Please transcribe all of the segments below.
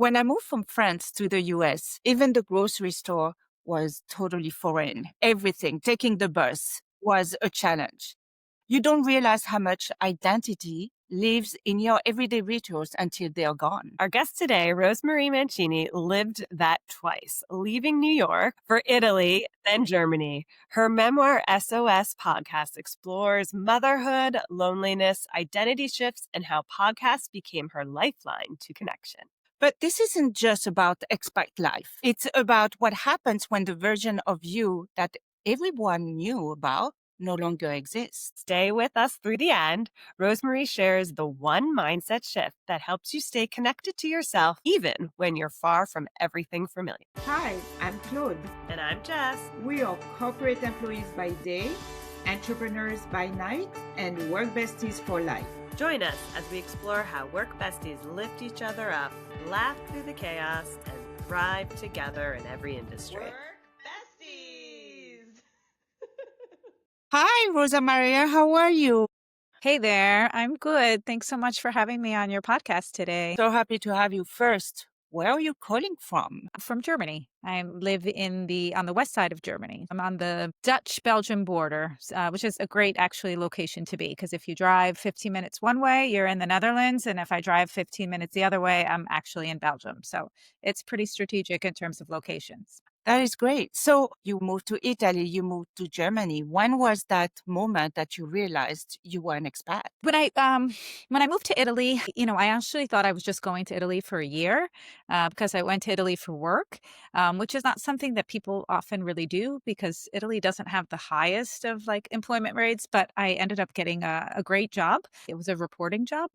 When I moved from France to the US, even the grocery store was totally foreign. Everything, taking the bus, was a challenge. You don't realize how much identity lives in your everyday rituals until they're gone. Our guest today, Rosamaria Mancini, lived that twice, leaving New York for Italy, then Germany. Her memoir, SOS Podcast, explores motherhood, loneliness, identity shifts, and how podcasts became her lifeline to connection. But this isn't just about expat life. It's about what happens when the version of you that everyone knew about no longer exists. Stay with us through the end. Rosemarie shares the one mindset shift that helps you stay connected to yourself, even when you're far from everything familiar. Hi, I'm Claude. And I'm Jess. We are corporate employees by day, entrepreneurs by night, and work besties for life. Join us as we explore how work besties lift each other up, laugh through the chaos, and thrive together in every industry. Work besties! Hi, Rosamaria. How are you? Hey there. I'm good. Thanks so much for having me on your podcast today. So happy to have you first. Where are you calling from? From Germany. I live on the west side of Germany. I'm on the Dutch-Belgian border, which is a great actually location to be, because if you drive 15 minutes one way, you're in the Netherlands, and if I drive 15 minutes the other way, I'm actually in Belgium. So it's pretty strategic in terms of locations. That is great. So you moved to Italy, you moved to Germany. When was that moment that you realized you were an expat? When I moved to Italy, I actually thought I was just going to Italy for a year because I went to Italy for work, which is not something that people often really do because Italy doesn't have the highest of like employment rates. But I ended up getting a great job. It was a reporting job.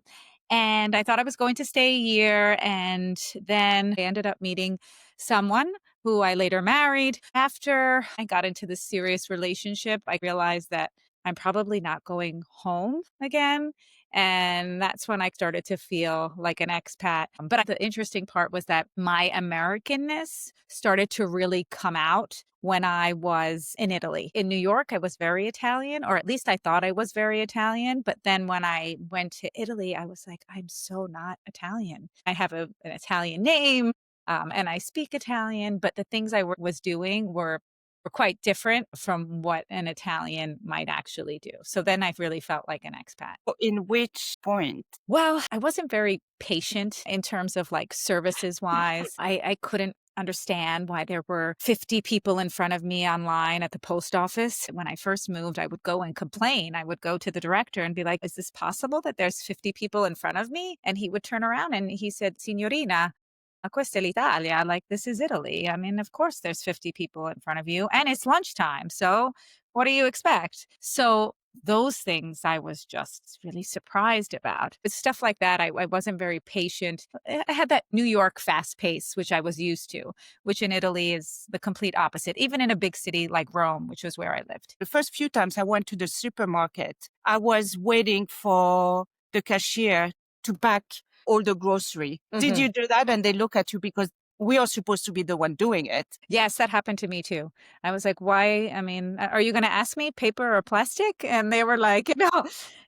And I thought I was going to stay a year. And then I ended up meeting someone who I later married. After I got into this serious relationship, I realized that I'm probably not going home again. And that's when I started to feel like an expat. But the interesting part was that my Americanness started to really come out when I was in Italy. In New York, I was very Italian, or at least I thought I was very Italian. But then when I went to Italy, I was like, I'm so not Italian. I have an Italian name. And I speak Italian, but the things I was doing were quite different from what an Italian might actually do. So then I really felt like an expat. In which point? Well, I wasn't very patient in terms of like services wise. I couldn't understand why there were 50 people in front of me online at the post office. When I first moved, I would go and complain. I would go to the director and be like, is this possible that there's 50 people in front of me? And he would turn around and he said, Signorina, questa è l'Italia, like this is Italy. I mean, of course there's 50 people in front of you and it's lunchtime. So what do you expect? So those things I was just really surprised about. But stuff like that, I wasn't very patient. I had that New York fast pace, which I was used to, which in Italy is the complete opposite, even in a big city like Rome, which was where I lived. The first few times I went to the supermarket, I was waiting for the cashier to pack all the grocery. Did you do that? And they look at you because we are supposed to be the one doing it. Yes, that happened to me too. I was like, why? I mean, are you going to ask me paper or plastic? And they were like, no.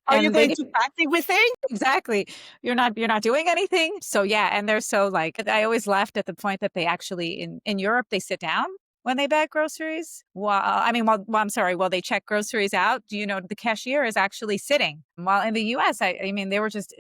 Are you And going to pack everything? Exactly. You're not doing anything. So yeah. And they're so like, I always laughed at the point that they actually in Europe, they sit down when they bag groceries. While they check groceries out, the cashier is actually sitting. While in the US, I mean, they were just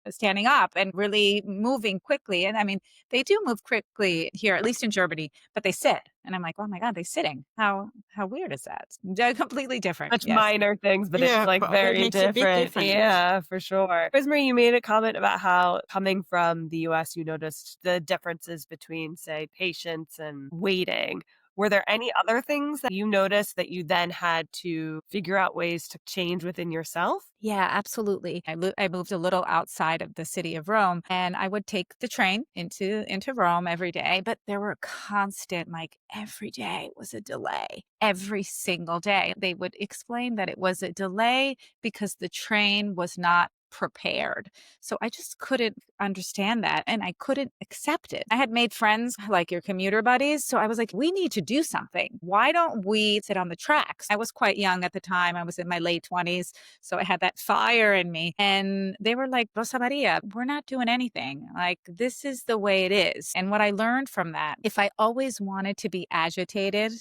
standing up and really moving quickly. And I mean, they do move quickly here, at least in Germany, but they sit. And I'm like, oh my God, they're sitting. How weird is that? They're completely different. Such Yes. minor things, but Yeah, it's like but it very makes a big different. difference. Yeah, for sure. Rosemary, you made a comment about how coming from the US, you noticed the differences between, say, patience and waiting. Were there any other things that you noticed that you then had to figure out ways to change within yourself? Yeah, absolutely. I moved a little outside of the city of Rome, and I would take the train into Rome every day, but there were constant, like every day was a delay. Every single day. They would explain that it was a delay because the train was not prepared. So I just couldn't understand that and I couldn't accept it. I had made friends like your commuter buddies. So I was like, we need to do something. Why don't we sit on the tracks? I was quite young at the time. I was in my late 20s. So I had that fire in me. And they were like, Rosamaria, we're not doing anything. Like, this is the way it is. And what I learned from that, if I always wanted to be agitated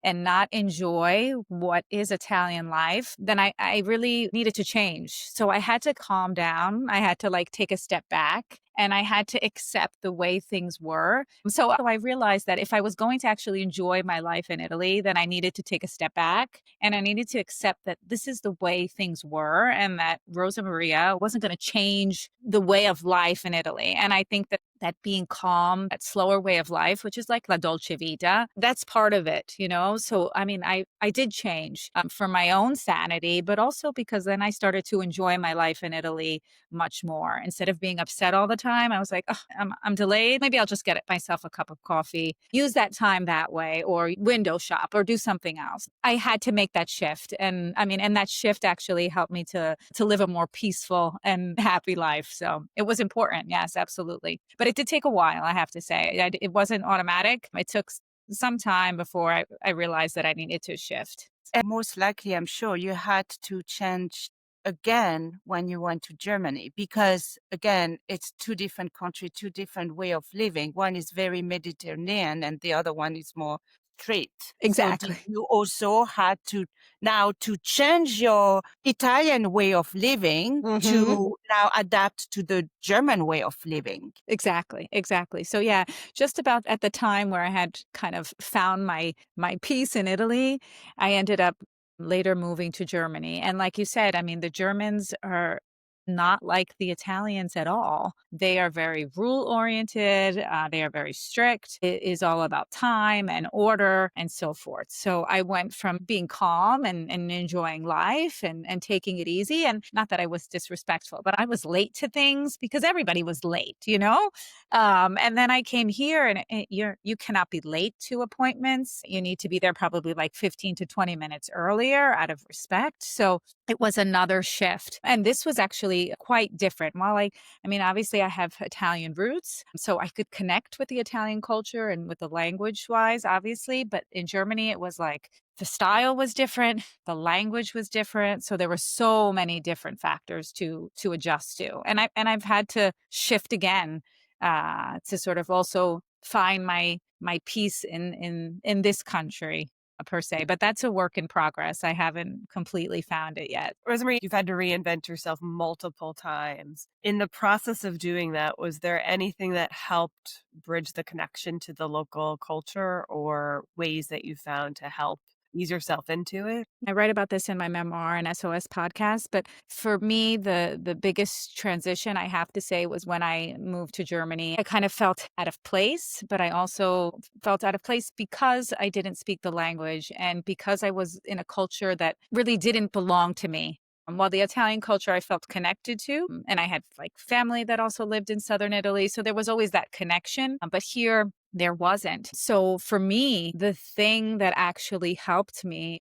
and not enjoy what is Italian life, then I really needed to change. So I had to calm down. I had to like take a step back and I had to accept the way things were. So I realized that if I was going to actually enjoy my life in Italy, then I needed to take a step back and I needed to accept that this is the way things were and that Rosa Maria wasn't going to change the way of life in Italy. And I think that being calm, that slower way of life, which is like la dolce vita, that's part of it, you know? So, I mean, I did change for my own sanity, but also because then I started to enjoy my life in Italy much more. Instead of being upset all the time, I was like, oh, I'm delayed. Maybe I'll just get myself a cup of coffee, use that time that way, or window shop or do something else. I had to make that shift. And I mean, and that shift actually helped me to live a more peaceful and happy life. So it was important. Yes, absolutely. But it did take a while, I have to say. It wasn't automatic. It took some time before I realized that I needed to shift. And most likely, I'm sure you had to change again when you went to Germany because, again, it's two different countries, two different way of living. One is very Mediterranean and the other one is more straight. So did Exactly. you also had to now to change your Italian way of living Hmm. to now adapt to the German way of living? Exactly, exactly. So yeah, just about at the time where I had kind of found my peace in Italy, I ended up later moving to Germany. And like you said, I mean, the Germans are not like the Italians at all. They are very rule oriented. They are very strict. It is all about time and order and so forth. So I went from being calm and enjoying life and taking it easy. And not that I was disrespectful, but I was late to things because everybody was late, you know? And then I came here and you cannot be late to appointments. You need to be there probably like 15 to 20 minutes earlier out of respect. So it was another shift. And this was actually quite different. While I mean, obviously I have Italian roots, so I could connect with the Italian culture and with the language wise, obviously. But in Germany, it was like the style was different, the language was different. So there were so many different factors to adjust to. And I've had to shift again to sort of also find my peace in this country per se, but that's a work in progress. I haven't completely found it yet. Rosemary, you've had to reinvent yourself multiple times. In the process of doing that, was there anything that helped bridge the connection to the local culture or ways that you found to help ease yourself into it? I write about this in my memoir and SOS podcast, but for me, the biggest transition I have to say was when I moved to Germany. I kind of felt out of place, but I also felt out of place because I didn't speak the language and because I was in a culture that really didn't belong to me. While the Italian culture I felt connected to, and I had like family that also lived in southern Italy. So there was always that connection. But here, there wasn't. So for me, the thing that actually helped me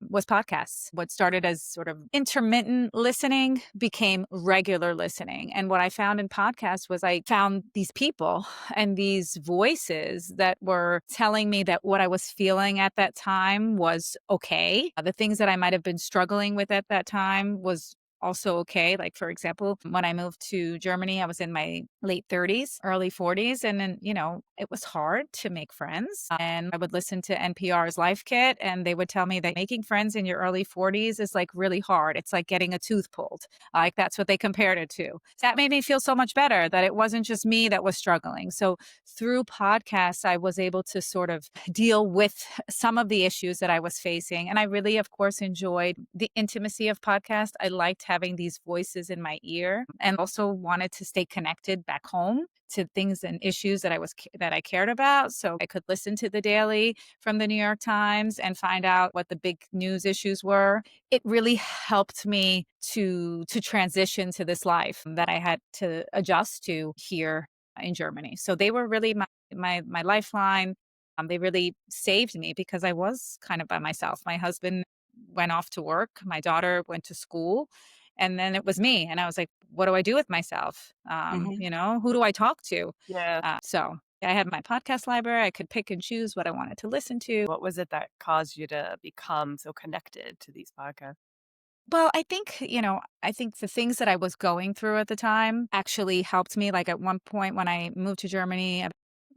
was podcasts. What started as sort of intermittent listening became regular listening. And what I found in podcasts was I found these people and these voices that were telling me that what I was feeling at that time was okay. The things that I might have been struggling with at that time was also okay. Like, for example, when I moved to Germany, I was in my late 30s, early 40s. And then, you know, it was hard to make friends. And I would listen to NPR's Life Kit, and they would tell me that making friends in your early 40s is like really hard. It's like getting a tooth pulled. Like, that's what they compared it to. That made me feel so much better that it wasn't just me that was struggling. So through podcasts, I was able to sort of deal with some of the issues that I was facing. And I really, of course, enjoyed the intimacy of podcasts. I liked having these voices in my ear and also wanted to stay connected back home to things and issues that I cared about. So I could listen to the daily from the New York Times and find out what the big news issues were. It really helped me to transition to this life that I had to adjust to here in Germany. So they were really my lifeline. They really saved me because I was kind of by myself. My husband went off to work. My daughter went to school. And then it was me. And I was like, what do I do with myself? Mhm. Who do I talk to? Yeah. So I had my podcast library. I could pick and choose what I wanted to listen to. What was it that caused you to become so connected to these podcasts? Well, I think the things that I was going through at the time actually helped me. Like at one point when I moved to Germany,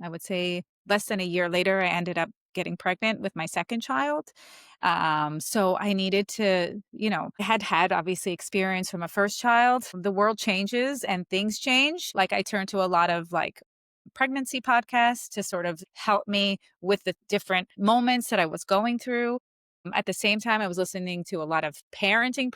I would say less than a year later, I ended up getting pregnant with my second child. So I needed to, I had obviously experience from a first child. The world changes and things change. Like I turned to a lot of like pregnancy podcasts to sort of help me with the different moments that I was going through. At the same time, I was listening to a lot of parenting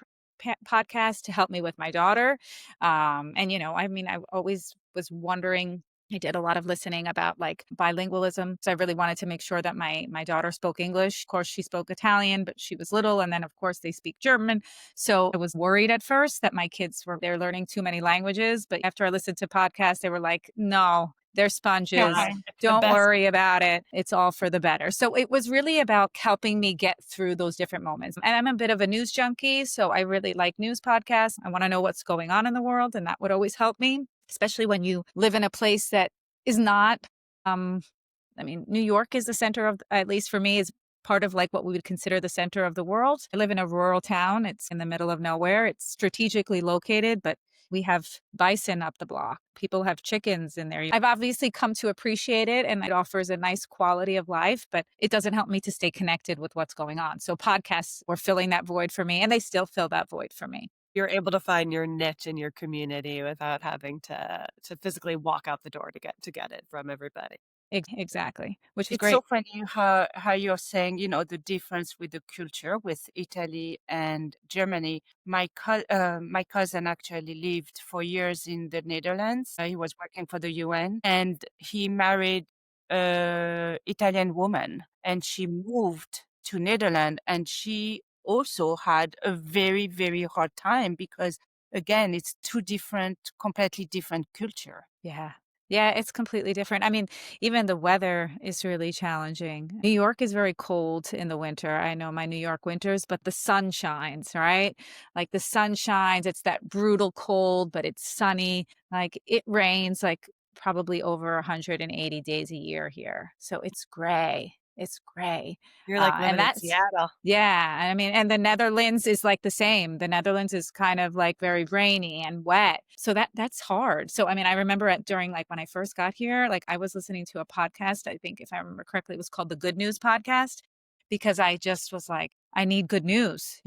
podcasts to help me with my daughter. I always was wondering. I did a lot of listening about like bilingualism. So I really wanted to make sure that my daughter spoke English. Of course, she spoke Italian, but she was little. And then of course they speak German. So I was worried at first that my kids they're learning too many languages. But after I listened to podcasts, they were like, no, they're sponges. Fine. It's the Don't best. worry about it. It's all for the better. So it was really about helping me get through those different moments. And I'm a bit of a news junkie. So I really like news podcasts. I want to know what's going on in the world. And that would always help me, especially when you live in a place that is not, New York is the center of, at least for me, is part of like what we would consider the center of the world. I live in a rural town. It's in the middle of nowhere. It's strategically located, but we have bison up the block. People have chickens in there. I've obviously come to appreciate it and it offers a nice quality of life, but it doesn't help me to stay connected with what's going on. So podcasts were filling that void for me and they still fill that void for me. You're able to find your niche in your community without having to physically walk out the door to get it from everybody. Exactly, which is It's great. so funny how you're saying, the difference with the culture with Italy and Germany. My cousin actually lived for years in the Netherlands. He was working for the UN, and he married a Italian woman, and she moved to Netherlands, and she also had a very, very hard time because, again, it's two different, completely different culture. Yeah. Yeah, it's completely different. I mean, even the weather is really challenging. New York is very cold in the winter. I know my New York winters, but the sun shines, right? Like the sun shines, it's that brutal cold, but it's sunny. Like it rains like probably over 180 days a year here. So it's gray. It's gray. You're like And living in that's Seattle. yeah, I mean, and the Netherlands is like the same. The Netherlands is kind of like very rainy and wet. So that's hard. So I mean, I remember during like when I first got here, like I was listening to a podcast, I think if I remember correctly, it was called the Good News Podcast because I just was like, I need good news.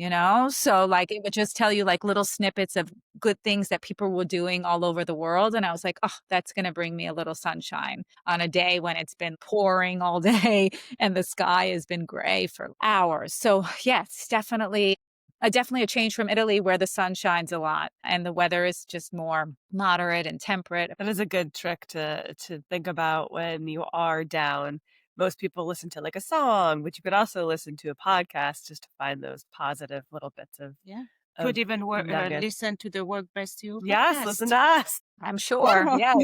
So like it would just tell you like little snippets of good things that people were doing all over the world. And I was like, oh, that's going to bring me a little sunshine on a day when it's been pouring all day and the sky has been gray for hours. So yes, definitely a change from Italy where the sun shines a lot and the weather is just more moderate and temperate. That is a good trick to think about when you are down. Most people listen to like a song, but you could also listen to a podcast just to find those positive little bits Yeah. of Could even nuggets. listen to the Work Best You Yes, listen to podcast. us. I'm sure. Yeah.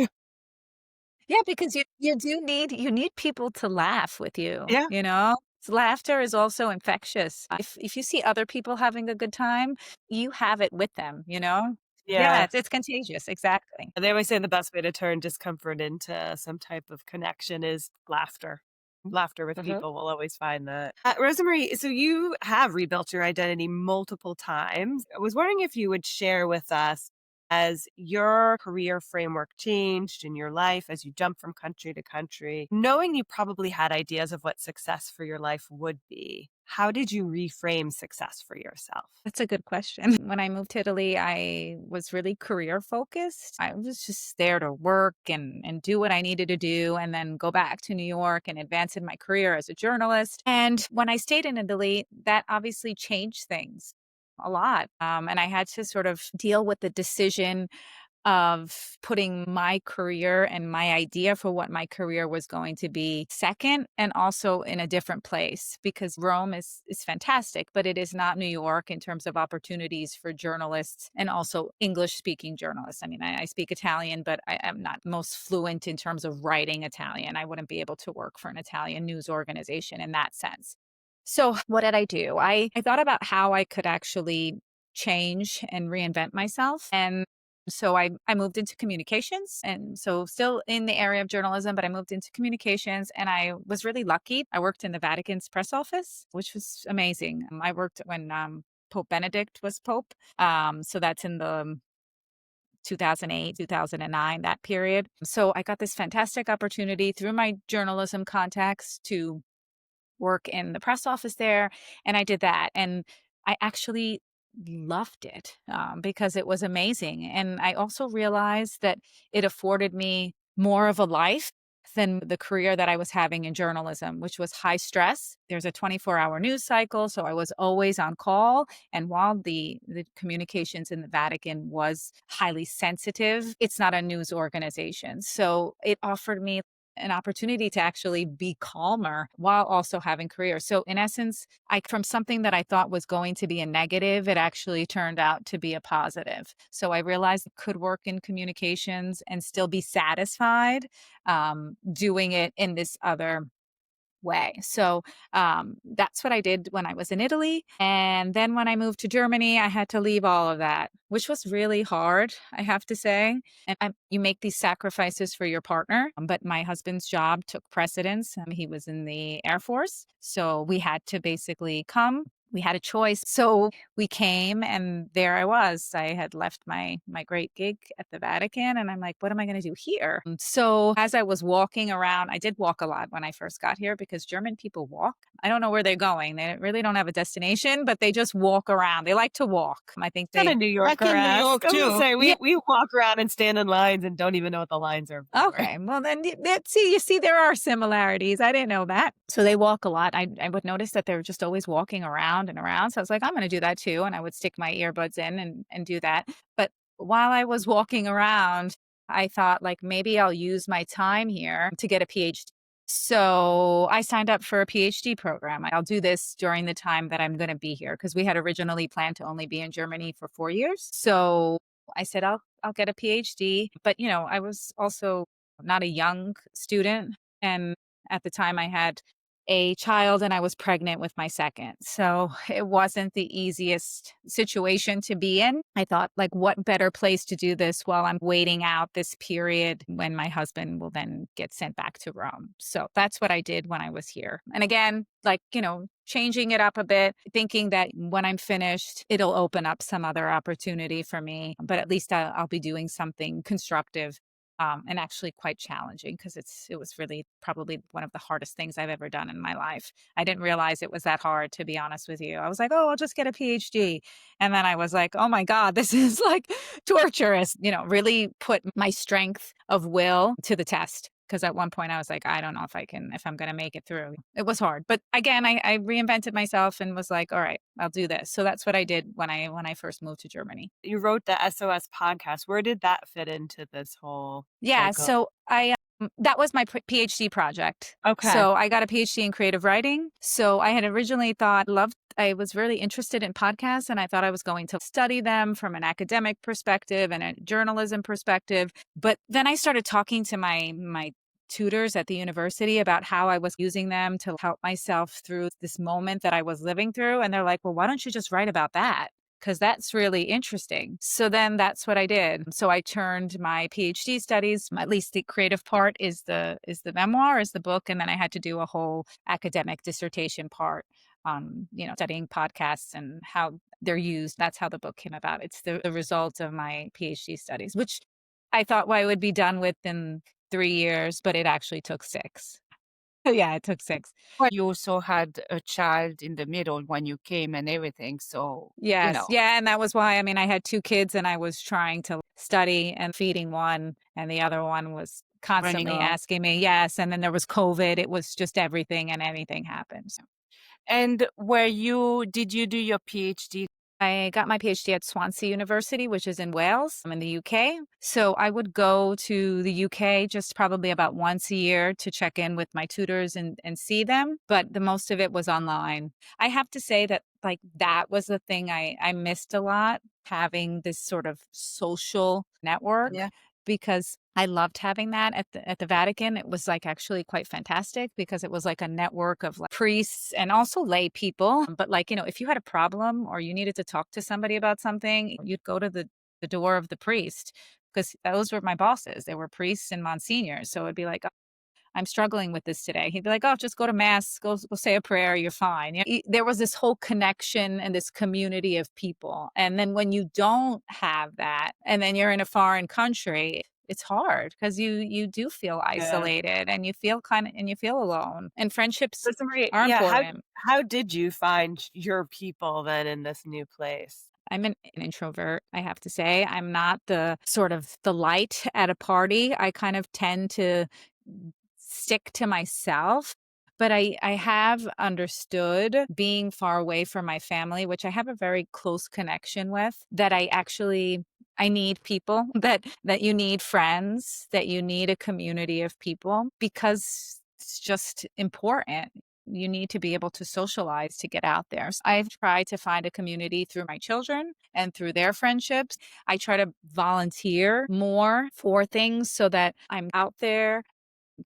Yeah, because you need people to laugh with you, Yeah. you know? Laughter is also infectious. If you see other people having a good time, you have it with them? Yeah, Yeah. it's contagious, exactly. They always say the best way to turn discomfort into some type of connection is laughter. Laughter with Mhm. people will always find that. Rosemarie, so you have rebuilt your identity multiple times. I was wondering if you would share with us as your career framework changed in your life, as you jumped from country to country, knowing you probably had ideas of what success for your life would be. How did you reframe success for yourself? That's a good question. When I moved to Italy, I was really career focused. I was just there to work and do what I needed to do and then go back to New York and advance in my career as a journalist. And when I stayed in Italy, that obviously changed things a lot. And I had to sort of deal with the decision of putting my career and my idea for what my career was going to be second and also in a different place because Rome is fantastic, but it is not New York in terms of opportunities for journalists and also English speaking journalists. I mean, I speak Italian, but I am not most fluent in terms of writing Italian. I wouldn't be able to work for an Italian news organization in that sense. So what did I do? I thought about how I could actually change and reinvent myself. And so I moved into communications. And so still in the area of journalism, but I moved into communications and I was really lucky. I worked in the Vatican's press office, which was amazing. I worked when Pope Benedict was Pope. So that's in the 2008, 2009, that period. So I got this fantastic opportunity through my journalism contacts to work in the press office there. And I did that. And I actually loved it because it was amazing. And I also realized that it afforded me more of a life than the career that I was having in journalism, which was high stress. There's a 24-hour news cycle, so I was always on call. And while the communications in the Vatican was highly sensitive, it's not a news organization. So it offered me an opportunity to actually be calmer while also having career. So in essence, from something that I thought was going to be a negative, it actually turned out to be a positive. So I realized I could work in communications and still be satisfied doing it in this other way. So that's what I did when I was in Italy. And then when I moved to Germany, I had to leave all of that, which was really hard, I have to say. And you make these sacrifices for your partner. But my husband's job took precedence. He was in the Air Force. So we had to basically come. We had a choice. So we came and there I was. I had left my great gig at the Vatican and I'm like, what am I going to do here? So as I was walking around, I did walk a lot when I first got here because German people walk. I don't know where they're going. They really don't have a destination, but they just walk around. They like to walk. I think Kind they of New Like in New Yorker-esque. York I was gonna too. say, we walk around and stand in lines and don't even know what the lines are for. Okay, well then you see there are similarities. I didn't know that. So they walk a lot. I would notice that they're just always walking around and around. So I was like, I'm going to do that too, and I would stick my earbuds in and do that. But while I was walking around, I thought like maybe I'll use my time here to get a PhD. So I signed up for a PhD program. I'll do this during the time that I'm going to be here because we had originally planned to only be in Germany for 4 years. So I said I'll get a PhD, but I was also not a young student, and at the time I had a child and I was pregnant with my second. So it wasn't the easiest situation to be in. I thought, like, what better place to do this while I'm waiting out this period when my husband will then get sent back to Rome. So that's what I did when I was here. And again, like, changing it up a bit, thinking that when I'm finished, it'll open up some other opportunity for me, but at least I'll be doing something constructive. And actually quite challenging because it was really probably one of the hardest things I've ever done in my life. I didn't realize it was that hard, to be honest with you. I was like, oh, I'll just get a PhD. And then I was like, oh my God, this is like torturous, really put my strength of will to the test. Because at one point I was like, I don't know if I'm going to make it through. It was hard. But again, I reinvented myself and was like, all right, I'll do this. So that's what I did when I first moved to Germany. You wrote the SOS podcast. Where did that fit into this whole Yeah, cycle? so that was my PhD project. Okay. So I got a PhD in creative writing. So I had originally I was really interested in podcasts and I thought I was going to study them from an academic perspective and a journalism perspective. But then I started talking to my tutors at the university about how I was using them to help myself through this moment that I was living through. And they're like, well, why don't you just write about that? Because that's really interesting. So then that's what I did. So I turned my PhD studies, at least the creative part is the memoir, is the book. And then I had to do a whole academic dissertation part on, studying podcasts and how they're used. That's how the book came about. It's the result of my PhD studies, which I thought I would be done with in 3 years, but it actually took 6. Yeah, it took 6. But you also had a child in the middle when you came and everything. So, Yes. Yeah. And that was why, I had 2 kids and I was trying to study and feeding one, and the other one was running constantly off. asking me, yes. And then there was COVID. It was just everything and anything happened. So And did you do your PhD? I got my PhD at Swansea University, which is in Wales. I'm in the UK. So I would go to the UK just probably about once a year to check in with my tutors and see them. But the most of it was online. I have to say that that was the thing I missed a lot, having this sort of social network. Yeah. because I loved having that at the Vatican. It was like actually quite fantastic because it was like a network of like priests and also lay people. But like, if you had a problem or you needed to talk to somebody about something, you'd go to the door of the priest because those were my bosses. They were priests and monsignors. So it'd be like, I'm struggling with this today. He'd be like, oh, just go to mass, go say a prayer, you're fine. There was this whole connection and this community of people. And then when you don't have that, and then you're in a foreign country, it's hard because you do feel Yeah. isolated and you feel alone. And friendships Rosamaria, are yeah, important. how did you find your people then in this new place? I'm an introvert, I have to say. I'm not the sort of the light at a party. I kind of tend to stick to myself. But I have understood being far away from my family, which I have a very close connection with, that I need people, that you need friends, that you need a community of people because it's just important. You need to be able to socialize to get out there. So I've tried to find a community through my children and through their friendships. I try to volunteer more for things so that I'm out there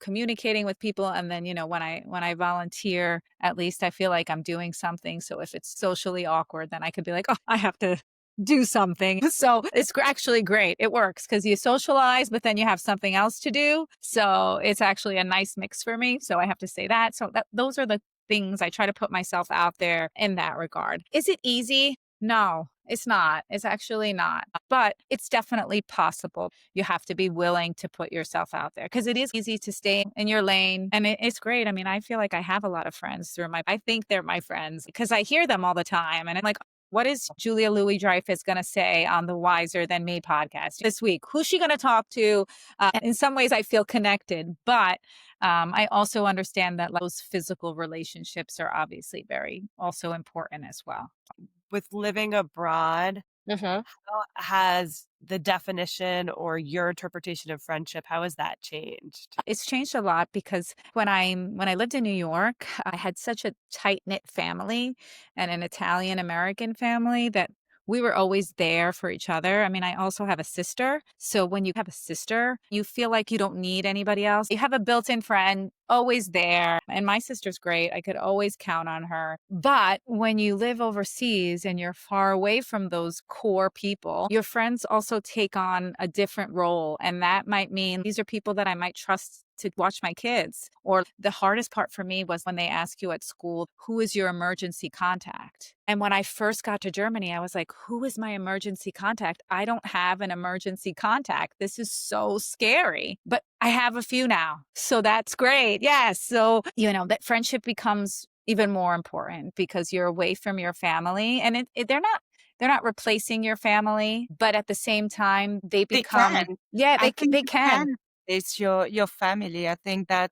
communicating with people, and then when I volunteer, at least I feel like I'm doing something. So if it's socially awkward, then I could be like, oh, I have to do something. So it's actually great. It works because you socialize, but then you have something else to do. So it's actually a nice mix for me. So I have to say that. So those are the things I try to put myself out there in that regard. Is it easy? No, it's not. It's actually not. But it's definitely possible. You have to be willing to put yourself out there because it is easy to stay in your lane. And it's great. I mean, I feel like I have a lot of friends I think they're my friends because I hear them all the time. And I'm like, what is Julia Louis Dreyfus going to say on the Wiser Than Me podcast this week? Who's she going to talk to? In some ways, I feel connected, but I also understand that those physical relationships are obviously very also important as well. With living abroad, how has the definition or your interpretation of friendship, how has that changed? It's changed a lot because when I lived in New York, I had such a tight-knit family and an Italian American family that we were always there for each other. I mean, I also have a sister. So when you have a sister, you feel like you don't need anybody else. You have a built-in friend always there. And my sister's great. I could always count on her. But when you live overseas and you're far away from those core people, your friends also take on a different role. And that might mean these are people that I might trust to watch my kids. Or the hardest part for me was when they ask you at school, who is your emergency contact? And when I first got to Germany, I was like, who is my emergency contact? I don't have an emergency contact. This is so scary, but I have a few now. So that's great. Yes. So, that friendship becomes even more important because you're away from your family and they're not replacing your family, but at the same time, they They become, can. yeah, I think they you can. can replace your family. I think that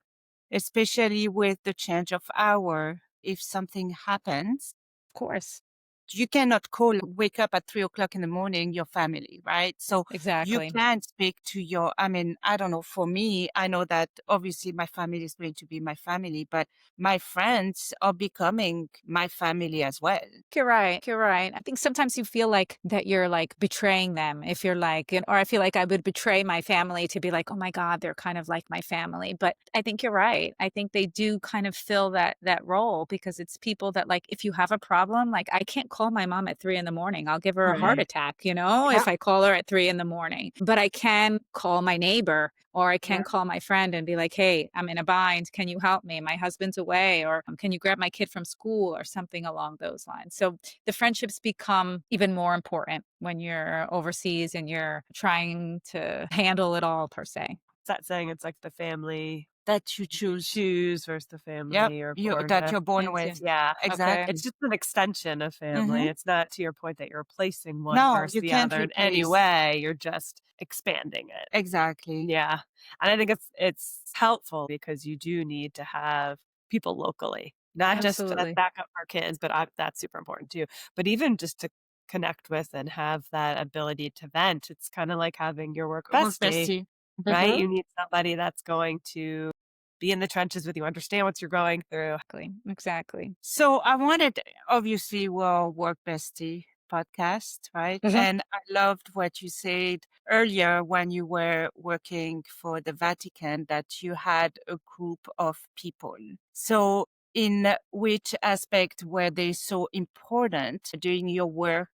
especially with the change of hour, if something happens, Of course. you cannot wake up at 3 o'clock in the morning, your family, right? So you Exactly. can speak to I mean, I don't know, for me, I know that obviously my family is going to be my family, but my friends are becoming my family as well. You're right. You're right. I think sometimes you feel like that you're like betraying them if you're like, or I feel like I would betray my family to be like, oh my God, they're kind of like my family. But I think you're right. I think they do kind of fill that role because it's people that like, if you have a problem, like I can't call my mom at 3 a.m. I'll give her a heart Right. attack, Yeah. if I call her at 3 a.m. But I can call my neighbor or I can Yeah. call my friend and be like, hey, I'm in a bind. Can you help me? My husband's away. Or can you grab my kid from school or something along those lines? So the friendships become even more important when you're overseas and you're trying to handle it all, per se. It's that saying, it's like the family That you you choose. choose versus the Yep. family you're You born that with. you're born It's, with. Yeah. okay. Exactly. It's just an extension of Hmm. family. It's not, to your point, that you're replacing one No, versus you the can't other in any replace. way. You're just expanding it. Exactly. Yeah. And I think it's helpful because you do need to have people locally, not just as Absolutely. backup for kids, but that's super important too. But even just to connect with and have that ability to vent, it's kind of like having your work Work bestie, bestie. right? Hmm. You need somebody that's going to be in the trenches with you, understand what you're going through. Exactly. Exactly. So I wanted, obviously, we're work bestie, Podcasts, right? Mhm. And I loved what you said earlier when you were working for the Vatican, that you had a group of people. So in which aspect were they so important doing your work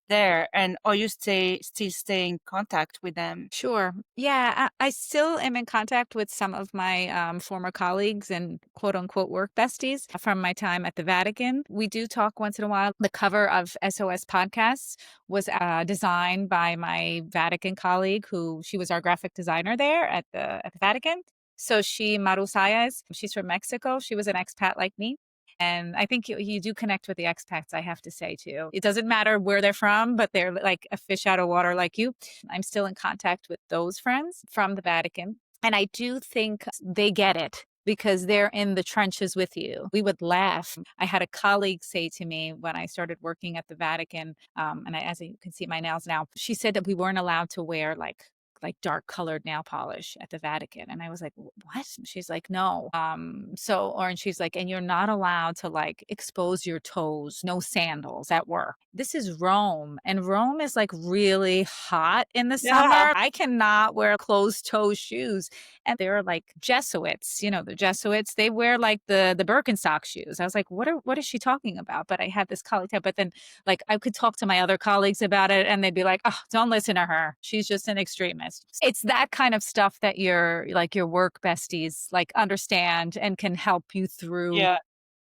there? And are you still stay in contact with them? Sure. Yeah, I still am in contact with some of my former colleagues and quote unquote work besties from my time at the Vatican. We do talk once in a while. The cover of SOS Podcasts was designed by my Vatican colleague, who she was our graphic designer there at the Vatican. So Maru Sayas, she's from Mexico. She was an expat like me. And I think you do connect with the expats, I have to say, too. It doesn't matter where they're from, but they're like a fish out of water like you. I'm still in contact with those friends from the Vatican. And I do think they get it because they're in the trenches with you. We would laugh. I had a colleague say to me when I started working at the Vatican, as you can see my nails now, she said that we weren't allowed to wear like dark colored nail polish at the Vatican. And I was like, what? She's like, no. And she's like, and you're not allowed to like expose your toes, no sandals at work. This is Rome. And Rome is like really hot in the Yeah. summer. I cannot wear closed toe shoes. And they're like Jesuits, the Jesuits, they wear like the Birkenstock shoes. I was like, what is she talking about? But I had this colleague, but then like I could talk to my other colleagues about it and they'd be like, oh, don't listen to her. She's just an extremist. It's that kind of stuff that your work besties like understand and can help you through Yeah.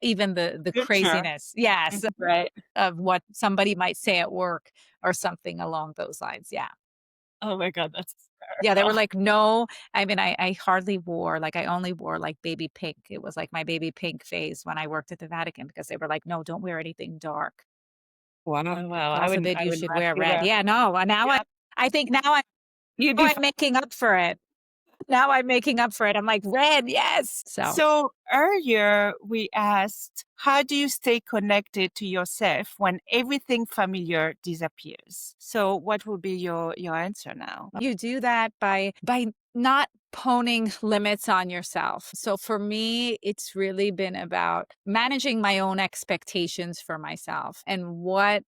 even the Culture. craziness. Yes. Right. Of what somebody might say at work or something along those lines. Yeah. Oh my God, that's Yeah, they were hysterical. like, no. I mean, I hardly wore, like, I only wore like baby pink. It was like my baby pink phase when I worked at the Vatican because they were like, no, don't wear anything dark. Wow. Wow. God forbid I you would should not wear red. either. Yeah, no. Now Yeah. I think now You'd be I'm making up for it. Now I'm making up for it. I'm like, red, yes. So earlier we asked, how do you stay connected to yourself when everything familiar disappears? So what will be your answer now? You do that by not poning limits on yourself. So for me, it's really been about managing my own expectations for myself and what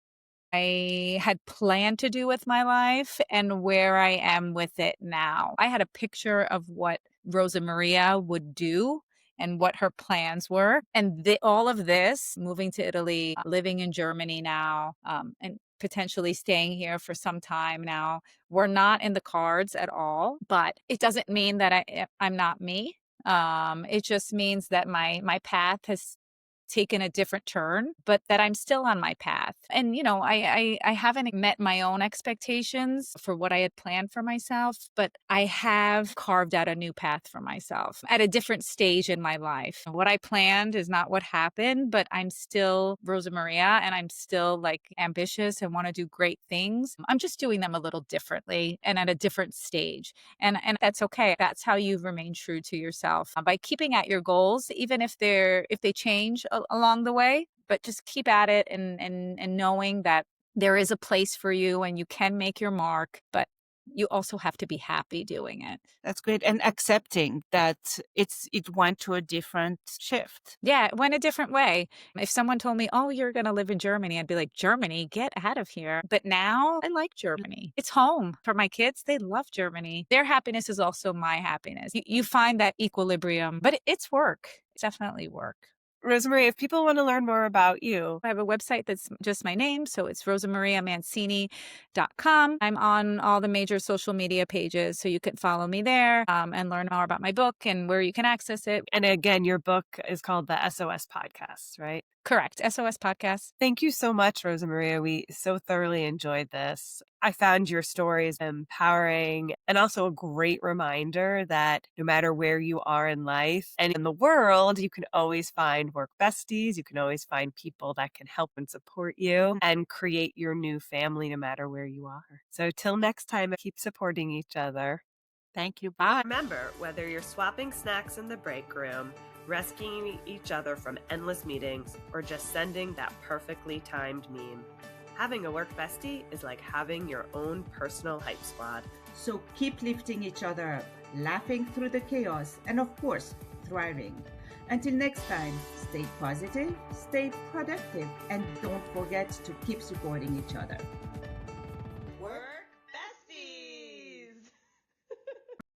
I had planned to do with my life and where I am with it now. I had a picture of what Rosamaria would do and what her plans were. And all of this, moving to Italy, living in Germany now, and potentially staying here for some time now, were not in the cards at all. But it doesn't mean that I'm not me. It just means that my path has taken a different turn, but that I'm still on my path. And, I haven't met my own expectations for what I had planned for myself, but I have carved out a new path for myself at a different stage in my life. What I planned is not what happened, but I'm still Rosa Maria and I'm still like ambitious and want to do great things. I'm just doing them a little differently and at a different stage. And that's okay. That's how you remain true to yourself by keeping at your goals, even if they change along the way, but just keep at it and knowing that there is a place for you and you can make your mark, but you also have to be happy doing it. That's great. And accepting that it went to a different shift. Yeah, it went a different way. If someone told me, oh, you're going to live in Germany, I'd be like, Germany, get out of here. But now I like Germany. It's home for my kids. They love Germany. Their happiness is also my happiness. You find that equilibrium, but it's work. It's definitely work. Rosamaria, if people want to learn more about you, I have a website that's just my name. So it's rosamariamancini.com. I'm on all the major social media pages. So you can follow me there and learn more about my book and where you can access it. and again, your book is called the SOS Podcasts, right? Correct. SOS Podcasts. Thank you so much, Rosamaria. We so thoroughly enjoyed this. I found your stories empowering and also a great reminder that no matter where you are in life and in the world, you can always find work besties. You can always find people that can help and support you and create your new family no matter where you are. So till next time, keep supporting each other. Thank you. Bye. Remember, whether you're swapping snacks in the break room, rescuing each other from endless meetings, or just sending that perfectly timed meme, having a work bestie is like having your own personal hype squad. So keep lifting each other up, laughing through the chaos, and of course, thriving. Until next time, stay positive, stay productive, and don't forget forget to keep supporting each other.